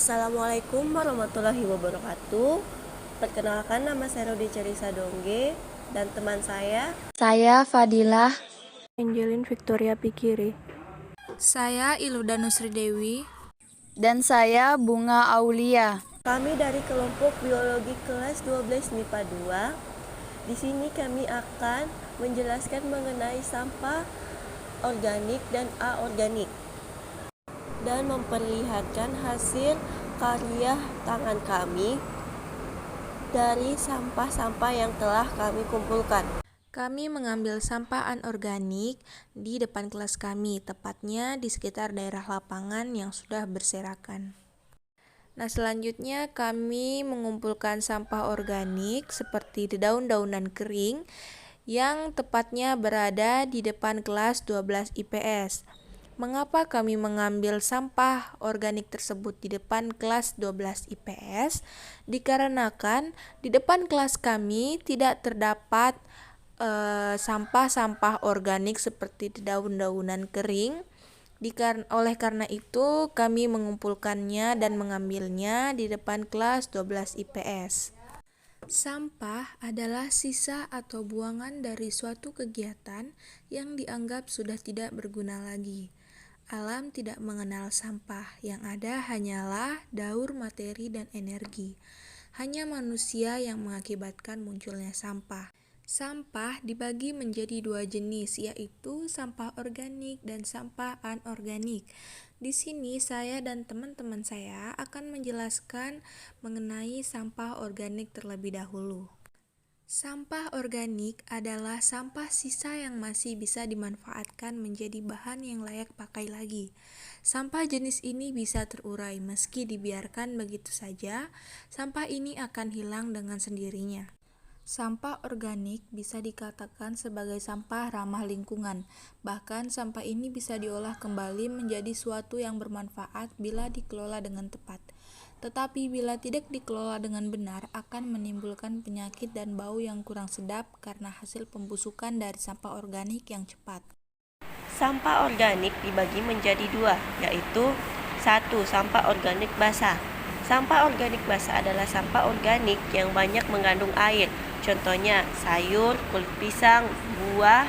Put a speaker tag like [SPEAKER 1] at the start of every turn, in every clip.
[SPEAKER 1] Assalamualaikum warahmatullahi wabarakatuh. Perkenalkan, nama saya Rodi Cerisa Dongge dan teman
[SPEAKER 2] Saya Fadilah.
[SPEAKER 1] Angelin Victoria Pikiri.
[SPEAKER 3] Saya Iluda Nusri Dewi.
[SPEAKER 2] Dan saya Bunga Aulia.
[SPEAKER 1] Kami dari kelompok biologi kelas 12 MIPA 2. Di sini kami akan menjelaskan mengenai sampah organik dan aorganik dan memperlihatkan hasil karya tangan kami dari sampah-sampah yang telah kami kumpulkan.
[SPEAKER 3] Kami mengambil sampah anorganik di depan kelas kami, tepatnya di sekitar daerah lapangan yang sudah berserakan. Nah, selanjutnya kami mengumpulkan sampah organik seperti daun-daunan kering yang tepatnya berada di depan kelas 12 IPS. Mengapa kami mengambil sampah organik tersebut di depan kelas 12 IPS? Dikarenakan di depan kelas kami tidak terdapat sampah-sampah organik seperti daun-daunan kering. Oleh karena itu, kami mengumpulkannya dan mengambilnya di depan kelas 12 IPS. Sampah adalah sisa atau buangan dari suatu kegiatan yang dianggap sudah tidak berguna lagi. Alam tidak mengenal sampah, yang ada hanyalah daur materi dan energi. Hanya manusia yang mengakibatkan munculnya sampah. Sampah dibagi menjadi dua jenis, yaitu sampah organik dan sampah anorganik. Di sini saya dan teman-teman saya akan menjelaskan mengenai sampah organik terlebih dahulu. Sampah organik adalah sampah sisa yang masih bisa dimanfaatkan menjadi bahan yang layak pakai lagi. Sampah jenis ini bisa terurai meski dibiarkan begitu saja, sampah ini akan hilang dengan sendirinya. Sampah organik bisa dikatakan sebagai sampah ramah lingkungan. Bahkan sampah ini bisa diolah kembali menjadi suatu yang bermanfaat bila dikelola dengan tepat. Tetapi bila tidak dikelola dengan benar akan menimbulkan penyakit dan bau yang kurang sedap karena hasil pembusukan dari sampah organik yang cepat.
[SPEAKER 1] Sampah organik dibagi menjadi dua, yaitu 1. Sampah organik basah. Sampah organik basah adalah sampah organik yang banyak mengandung air. Contohnya sayur, kulit pisang, buah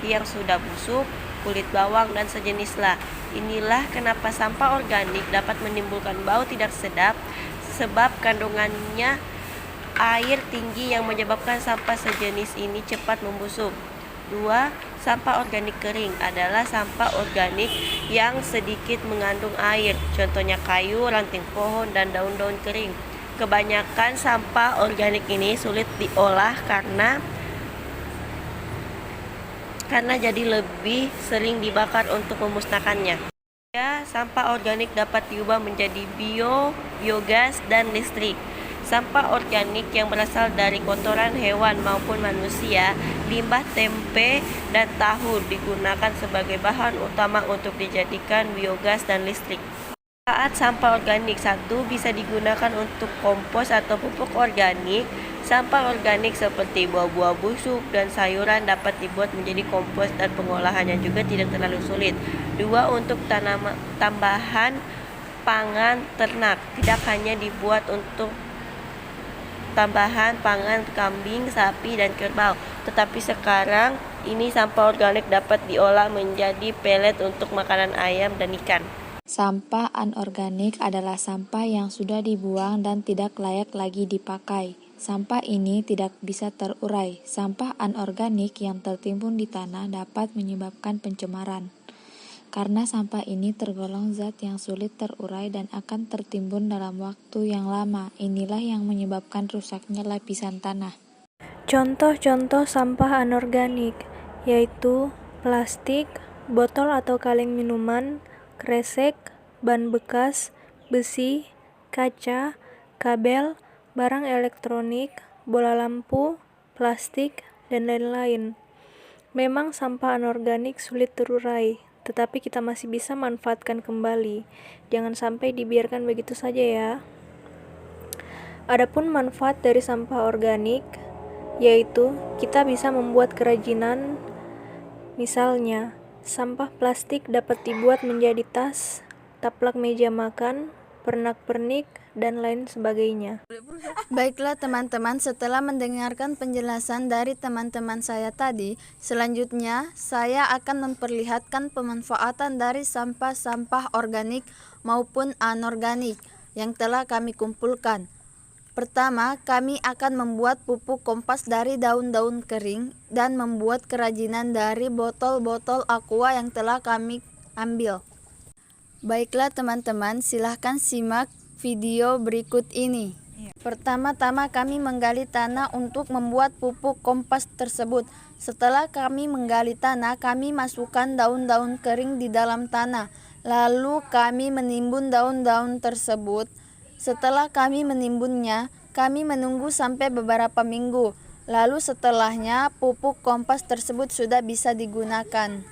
[SPEAKER 1] yang sudah busuk, kulit bawang, dan sejenislah. Inilah kenapa sampah organik dapat menimbulkan bau tidak sedap, sebab kandungannya air tinggi yang menyebabkan sampah sejenis ini cepat membusuk. 2. Sampah organik kering adalah sampah organik yang sedikit mengandung air, contohnya kayu, ranting pohon, dan daun-daun kering. Kebanyakan sampah organik ini sulit diolah karena jadi lebih sering dibakar untuk memusnahkannya. Ya, sampah organik dapat diubah menjadi biogas, dan listrik. Sampah organik yang berasal dari kotoran hewan maupun manusia, limbah tempe dan tahu digunakan sebagai bahan utama untuk dijadikan biogas dan listrik. Saat sampah organik 1 bisa digunakan untuk kompos atau pupuk organik. Sampah organik seperti buah-buah busuk dan sayuran dapat dibuat menjadi kompos dan pengolahannya juga tidak terlalu sulit. 2. Untuk tambahan pangan ternak, tidak hanya dibuat untuk tambahan pangan kambing, sapi, dan kerbau, tetapi sekarang ini sampah organik dapat diolah menjadi pelet untuk makanan ayam dan ikan.
[SPEAKER 2] Sampah anorganik adalah sampah yang sudah dibuang dan tidak layak lagi dipakai. Sampah ini tidak bisa terurai. Sampah anorganik yang tertimbun di tanah dapat menyebabkan pencemaran. Karena sampah ini tergolong zat yang sulit terurai dan akan tertimbun dalam waktu yang lama. Inilah yang menyebabkan rusaknya lapisan tanah.
[SPEAKER 4] Contoh-contoh sampah anorganik yaitu plastik, botol atau kaleng minuman, kresek, ban bekas, besi, kaca, kabel, barang elektronik, bola lampu, plastik, dan lain-lain. Memang sampah anorganik sulit terurai, tetapi kita masih bisa manfaatkan kembali. Jangan sampai dibiarkan begitu saja ya. Adapun manfaat dari sampah organik, yaitu kita bisa membuat kerajinan. Misalnya, sampah plastik dapat dibuat menjadi tas, taplak meja makan, pernak-pernik, dan lain sebagainya.
[SPEAKER 5] Baiklah teman-teman, setelah mendengarkan penjelasan dari teman-teman saya tadi, selanjutnya saya akan memperlihatkan pemanfaatan dari sampah-sampah organik maupun anorganik yang telah kami kumpulkan. Pertama, kami akan membuat pupuk kompas dari daun-daun kering dan membuat kerajinan dari botol-botol aqua yang telah kami ambil. Baiklah teman-teman, silahkan simak video berikut ini. Pertama-tama kami menggali tanah untuk membuat pupuk kompas tersebut. Setelah kami menggali tanah, kami masukkan daun-daun kering di dalam tanah. Lalu kami menimbun daun-daun tersebut. Setelah kami menimbunnya, kami menunggu sampai beberapa minggu. Lalu setelahnya pupuk kompas tersebut sudah bisa digunakan.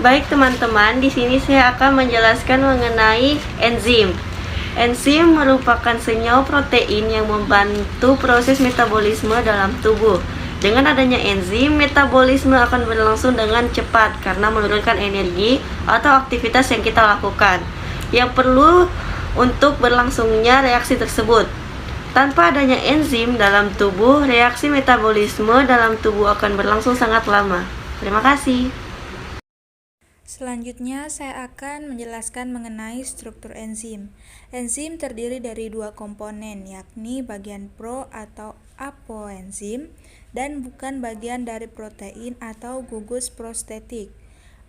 [SPEAKER 1] Baik teman-teman, di sini saya akan menjelaskan mengenai enzim. Enzim merupakan senyawa protein yang membantu proses metabolisme dalam tubuh. Dengan adanya enzim, metabolisme akan berlangsung dengan cepat karena menurunkan energi atau aktivitas yang kita lakukan yang perlu untuk berlangsungnya reaksi tersebut. Tanpa adanya enzim dalam tubuh, reaksi metabolisme dalam tubuh akan berlangsung sangat lama. Terima kasih.
[SPEAKER 3] Selanjutnya, saya akan menjelaskan mengenai struktur enzim. Enzim terdiri dari dua komponen, yakni bagian pro atau apoenzim dan bukan bagian dari protein atau gugus prostetik.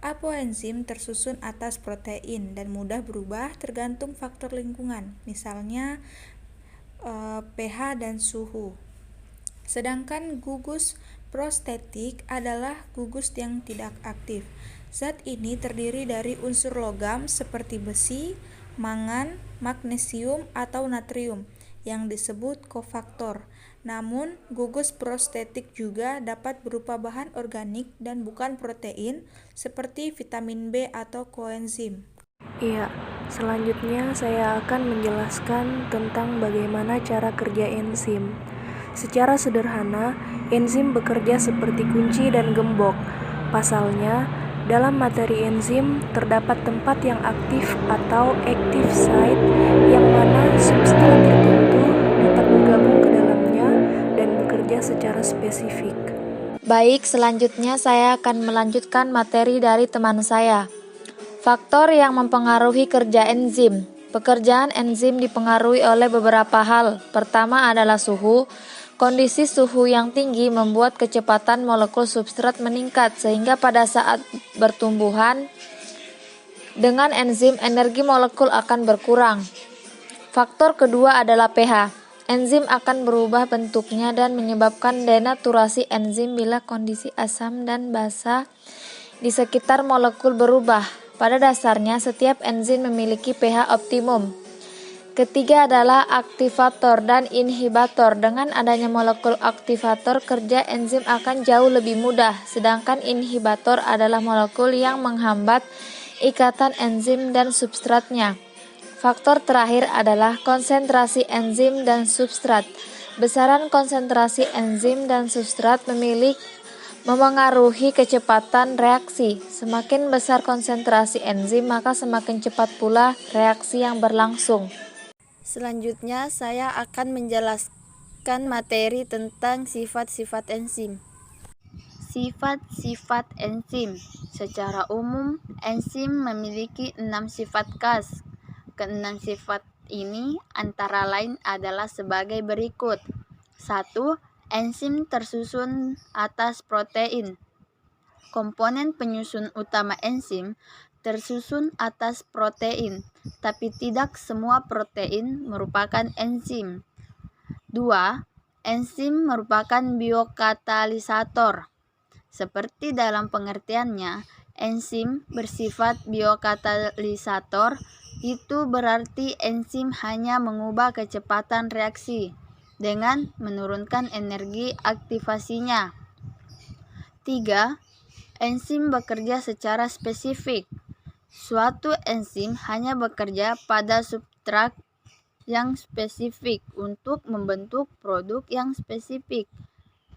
[SPEAKER 3] Apoenzim tersusun atas protein dan mudah berubah tergantung faktor lingkungan, misalnya pH dan suhu. Sedangkan gugus prostetik adalah gugus yang tidak aktif. Zat ini terdiri dari unsur logam seperti besi, mangan, magnesium, atau natrium yang disebut kofaktor. Namun, gugus prostetik juga dapat berupa bahan organik dan bukan protein seperti vitamin B atau koenzim.
[SPEAKER 4] Iya, selanjutnya saya akan menjelaskan tentang bagaimana cara kerja enzim. Secara sederhana, enzim bekerja seperti kunci dan gembok. Pasalnya, dalam materi enzim terdapat tempat yang aktif atau active site yang mana substrat tertentu dapat bergabung ke dalamnya dan bekerja secara spesifik.
[SPEAKER 2] Baik, selanjutnya saya akan melanjutkan materi dari teman saya. Faktor yang mempengaruhi kerja enzim. Pekerjaan enzim dipengaruhi oleh beberapa hal. Pertama adalah suhu. Kondisi suhu yang tinggi membuat kecepatan molekul substrat meningkat sehingga pada saat bertumbuhan dengan enzim energi molekul akan berkurang. Faktor kedua adalah pH. Enzim akan berubah bentuknya dan menyebabkan denaturasi enzim bila kondisi asam dan basa di sekitar molekul berubah. Pada dasarnya setiap enzim memiliki pH optimum. Ketiga adalah aktivator dan inhibitor. Dengan adanya molekul aktivator, kerja enzim akan jauh lebih mudah, sedangkan inhibitor adalah molekul yang menghambat ikatan enzim dan substratnya. Faktor terakhir adalah konsentrasi enzim dan substrat. Besaran konsentrasi enzim dan substrat memengaruhi kecepatan reaksi. Semakin besar konsentrasi enzim, maka semakin cepat pula reaksi yang berlangsung.
[SPEAKER 5] Selanjutnya saya akan menjelaskan materi tentang sifat-sifat enzim. Sifat-sifat enzim. Secara umum, enzim memiliki 6 sifat khas. Keenam sifat ini antara lain adalah sebagai berikut. 1. Enzim tersusun atas protein. Komponen penyusun utama enzim tersusun atas protein, tapi tidak semua protein merupakan enzim. 2. Enzim merupakan biokatalisator. Seperti dalam pengertiannya, enzim bersifat biokatalisator, itu berarti enzim hanya mengubah kecepatan reaksi dengan menurunkan energi aktivasinya. 3. Enzim bekerja secara spesifik. Suatu enzim hanya bekerja pada substrat yang spesifik untuk membentuk produk yang spesifik.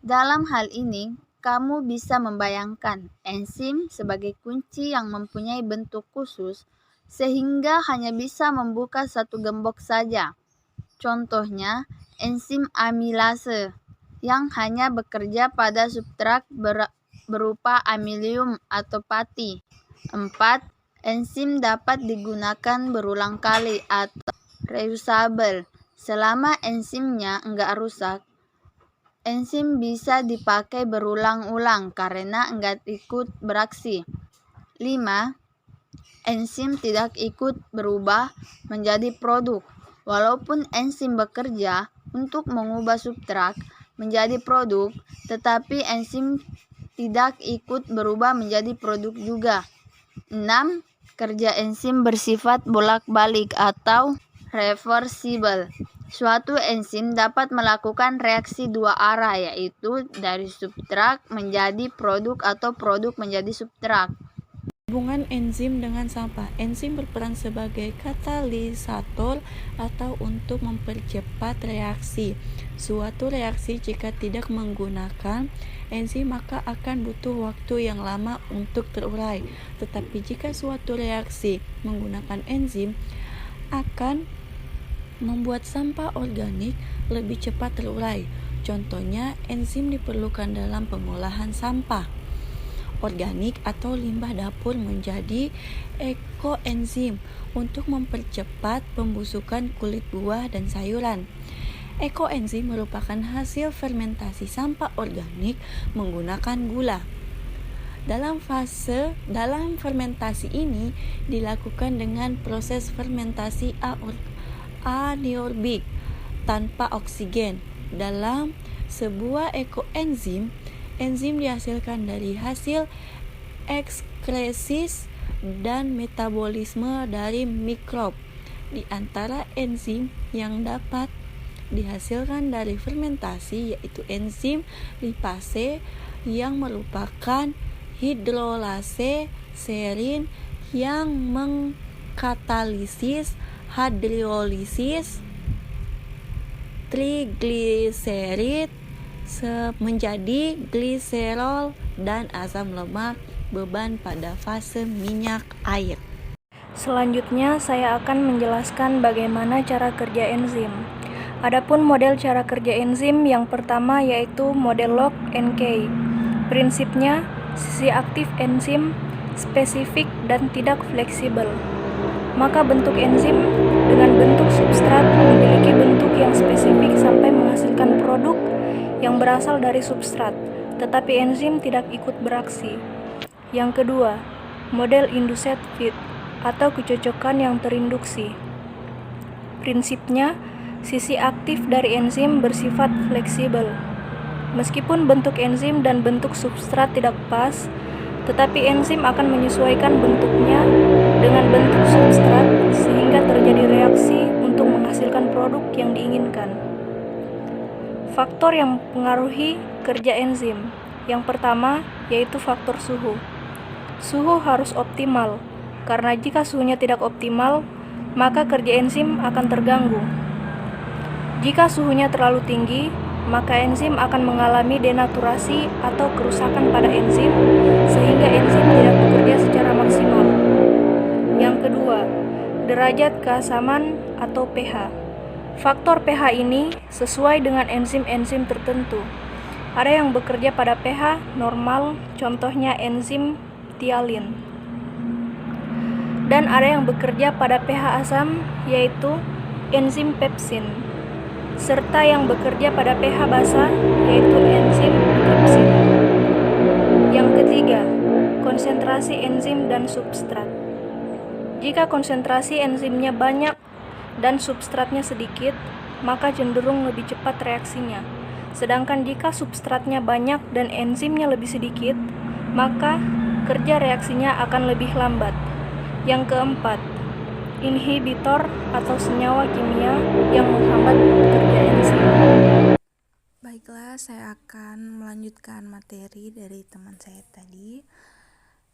[SPEAKER 5] Dalam hal ini, kamu bisa membayangkan enzim sebagai kunci yang mempunyai bentuk khusus sehingga hanya bisa membuka satu gembok saja. Contohnya, enzim amilase yang hanya bekerja pada substrat berupa amilium atau pati. 4. Enzim dapat digunakan berulang kali atau reusable. Selama enzimnya enggak rusak, enzim bisa dipakai berulang-ulang karena enggak ikut beraksi. 5. Enzim tidak ikut berubah menjadi produk. Walaupun enzim bekerja untuk mengubah substrat menjadi produk, tetapi enzim tidak ikut berubah menjadi produk juga. 6. Kerja enzim bersifat bolak-balik atau reversible. Suatu enzim dapat melakukan reaksi dua arah, yaitu dari substrat menjadi produk atau produk menjadi substrat.
[SPEAKER 2] Hubungan enzim dengan sampah. Enzim berperan sebagai katalisator atau untuk mempercepat reaksi. Suatu reaksi jika tidak menggunakan enzim maka akan butuh waktu yang lama untuk terurai. Tetapi jika suatu reaksi menggunakan enzim akan membuat sampah organik lebih cepat terurai. Contohnya, enzim diperlukan dalam pengolahan sampah organik atau limbah dapur menjadi ekoenzim untuk mempercepat pembusukan kulit buah dan sayuran. Ekoenzim merupakan hasil fermentasi sampah organik menggunakan gula. Dalam fermentasi ini dilakukan dengan proses fermentasi anaerobik tanpa oksigen. Dalam sebuah ekoenzim, enzim dihasilkan dari hasil ekskresis dan metabolisme dari mikrob. Di antara enzim yang dapat dihasilkan dari fermentasi yaitu enzim lipase yang merupakan hidrolase serin yang mengkatalisis hidrolisis trigliserid menjadi gliserol dan asam lemak beban pada fase minyak air.
[SPEAKER 4] Selanjutnya, saya akan menjelaskan bagaimana cara kerja enzim. Adapun model cara kerja enzim yang pertama yaitu model log NK. Prinsipnya, sisi aktif enzim spesifik dan tidak fleksibel. Maka bentuk enzim dengan bentuk substrat memiliki bentuk yang spesifik sampai menghasilkan produk yang berasal dari substrat, tetapi enzim tidak ikut beraksi. Yang kedua, model induced fit atau kecocokan yang terinduksi. Prinsipnya, sisi aktif dari enzim bersifat fleksibel. Meskipun bentuk enzim dan bentuk substrat tidak pas, tetapi enzim akan menyesuaikan bentuknya dengan bentuk substrat sehingga terjadi reaksi untuk menghasilkan produk yang diinginkan. Faktor yang mempengaruhi kerja enzim. Yang pertama yaitu faktor suhu. Suhu harus optimal, karena jika suhunya tidak optimal, maka kerja enzim akan terganggu. Jika suhunya terlalu tinggi, maka enzim akan mengalami denaturasi atau kerusakan pada enzim, sehingga enzim tidak bekerja secara maksimal. Yang kedua, derajat keasaman atau pH. Faktor pH ini sesuai dengan enzim-enzim tertentu. Ada yang bekerja pada pH normal, contohnya enzim tialin. Dan ada yang bekerja pada pH asam, yaitu enzim pepsin. Serta yang bekerja pada pH basa, yaitu enzim tripsin. Yang ketiga, konsentrasi enzim dan substrat. Jika konsentrasi enzimnya banyak dan substratnya sedikit, maka cenderung lebih cepat reaksinya. Sedangkan jika substratnya banyak dan enzimnya lebih sedikit, maka kerja reaksinya akan lebih lambat. Yang keempat, inhibitor atau senyawa kimia yang menghambat kerja enzim.
[SPEAKER 3] Baiklah, saya akan melanjutkan materi dari teman saya tadi.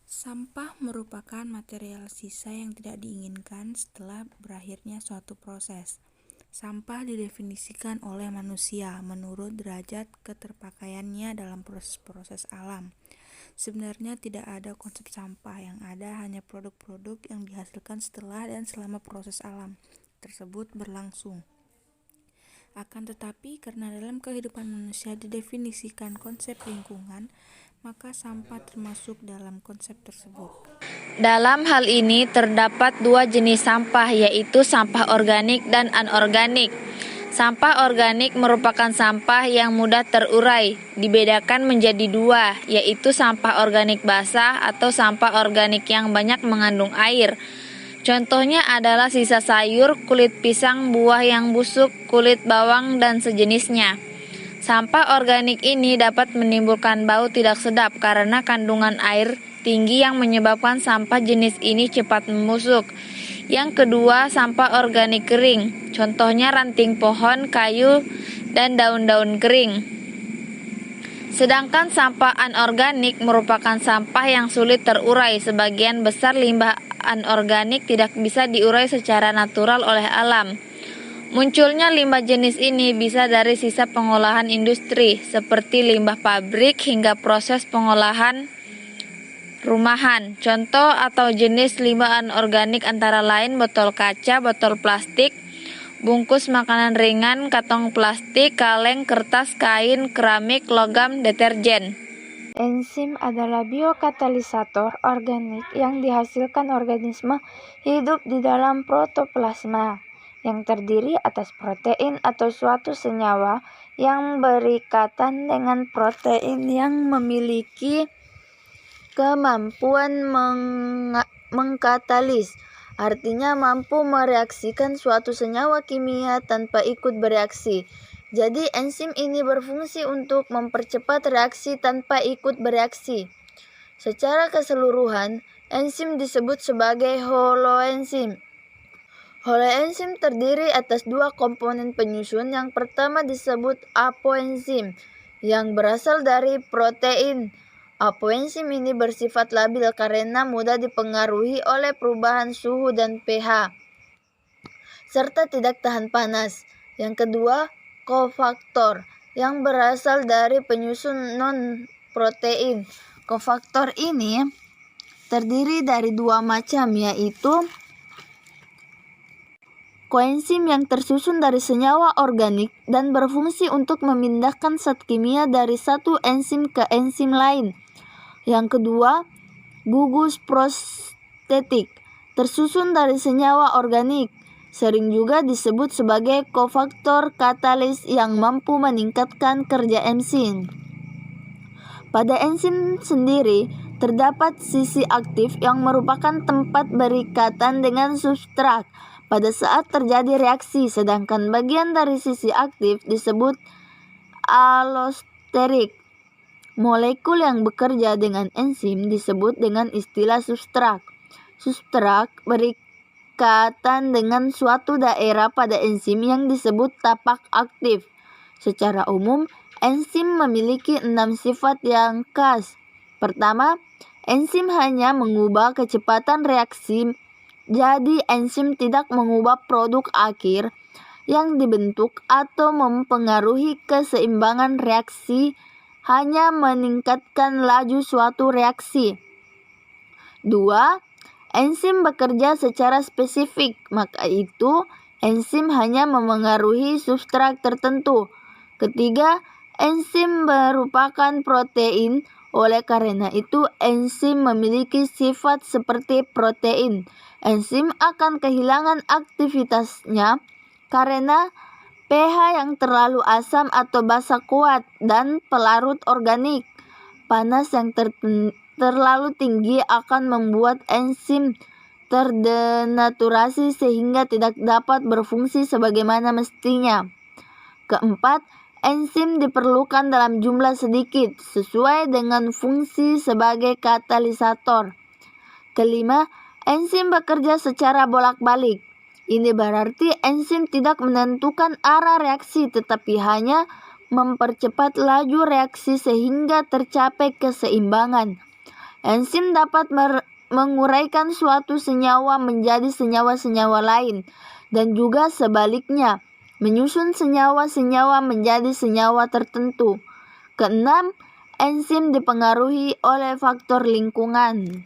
[SPEAKER 3] Sampah merupakan material sisa yang tidak diinginkan setelah berakhirnya suatu proses. Sampah didefinisikan oleh manusia menurut derajat keterpakaiannya dalam proses-proses alam. Sebenarnya tidak ada konsep sampah, yang ada hanya produk-produk yang dihasilkan setelah dan selama proses alam tersebut berlangsung. Akan tetapi, karena dalam kehidupan manusia didefinisikan konsep lingkungan, maka sampah termasuk dalam konsep tersebut.
[SPEAKER 2] Dalam hal ini terdapat dua jenis sampah, yaitu sampah organik dan anorganik. Sampah organik merupakan sampah yang mudah terurai, dibedakan menjadi dua, yaitu sampah organik basah atau sampah organik yang banyak mengandung air. Contohnya adalah sisa sayur, kulit pisang, buah yang busuk, kulit bawang, dan sejenisnya. Sampah organik ini dapat menimbulkan bau tidak sedap karena kandungan air tinggi yang menyebabkan sampah jenis ini cepat membusuk. Yang kedua, sampah organik kering. Contohnya ranting pohon, kayu, dan daun-daun kering. Sedangkan sampah anorganik merupakan sampah yang sulit terurai. Sebagian besar limbah anorganik tidak bisa diurai secara natural oleh alam. Munculnya limbah jenis ini bisa dari sisa pengolahan industri, seperti limbah pabrik hingga proses pengolahan rumahan. Contoh atau jenis limbah anorganik antara lain botol kaca, botol plastik, bungkus makanan ringan, kantong plastik, kaleng, kertas, kain, keramik, logam, deterjen.
[SPEAKER 6] Enzim adalah biokatalisator organik yang dihasilkan organisme hidup di dalam protoplasma, yang terdiri atas protein atau suatu senyawa yang berikatan dengan protein yang memiliki kemampuan mengkatalis, artinya mampu mereaksikan suatu senyawa kimia tanpa ikut bereaksi. Jadi enzim ini berfungsi untuk mempercepat reaksi tanpa ikut bereaksi. Secara keseluruhan, enzim disebut sebagai holoenzim. Holoenzim terdiri atas dua komponen penyusun. Yang pertama disebut apoenzim, yang berasal dari protein. Apoenzim ini bersifat labil karena mudah dipengaruhi oleh perubahan suhu dan pH, serta tidak tahan panas. Yang kedua, kofaktor, yang berasal dari penyusun non-protein. Kofaktor ini terdiri dari dua macam, yaitu koenzim yang tersusun dari senyawa organik dan berfungsi untuk memindahkan zat kimia dari satu enzim ke enzim lain. Yang kedua, gugus prostetik, tersusun dari senyawa organik, sering juga disebut sebagai kofaktor katalis yang mampu meningkatkan kerja enzim. Pada enzim sendiri, terdapat sisi aktif yang merupakan tempat berikatan dengan substrat pada saat terjadi reaksi, sedangkan bagian dari sisi aktif disebut alosterik. Molekul yang bekerja dengan enzim disebut dengan istilah substrat. Substrat berikatan dengan suatu daerah pada enzim yang disebut tapak aktif. Secara umum, enzim memiliki 6 sifat yang khas. Pertama, enzim hanya mengubah kecepatan reaksi, jadi enzim tidak mengubah produk akhir yang dibentuk atau mempengaruhi keseimbangan reaksi, hanya meningkatkan laju suatu reaksi. 2. Enzim bekerja secara spesifik, maka itu enzim hanya memengaruhi substrat tertentu. Ketiga, enzim merupakan protein, oleh karena itu enzim memiliki sifat seperti protein. Enzim akan kehilangan aktivitasnya karena pH yang terlalu asam atau basa kuat dan pelarut organik. Panas yang terlalu tinggi akan membuat enzim terdenaturasi sehingga tidak dapat berfungsi sebagaimana mestinya. Keempat, enzim diperlukan dalam jumlah sedikit sesuai dengan fungsi sebagai katalisator. Kelima, enzim bekerja secara bolak-balik. Ini berarti enzim tidak menentukan arah reaksi tetapi hanya mempercepat laju reaksi sehingga tercapai keseimbangan. Enzim dapat menguraikan suatu senyawa menjadi senyawa-senyawa lain dan juga sebaliknya, menyusun senyawa-senyawa menjadi senyawa tertentu. Keenam, enzim dipengaruhi oleh faktor lingkungan.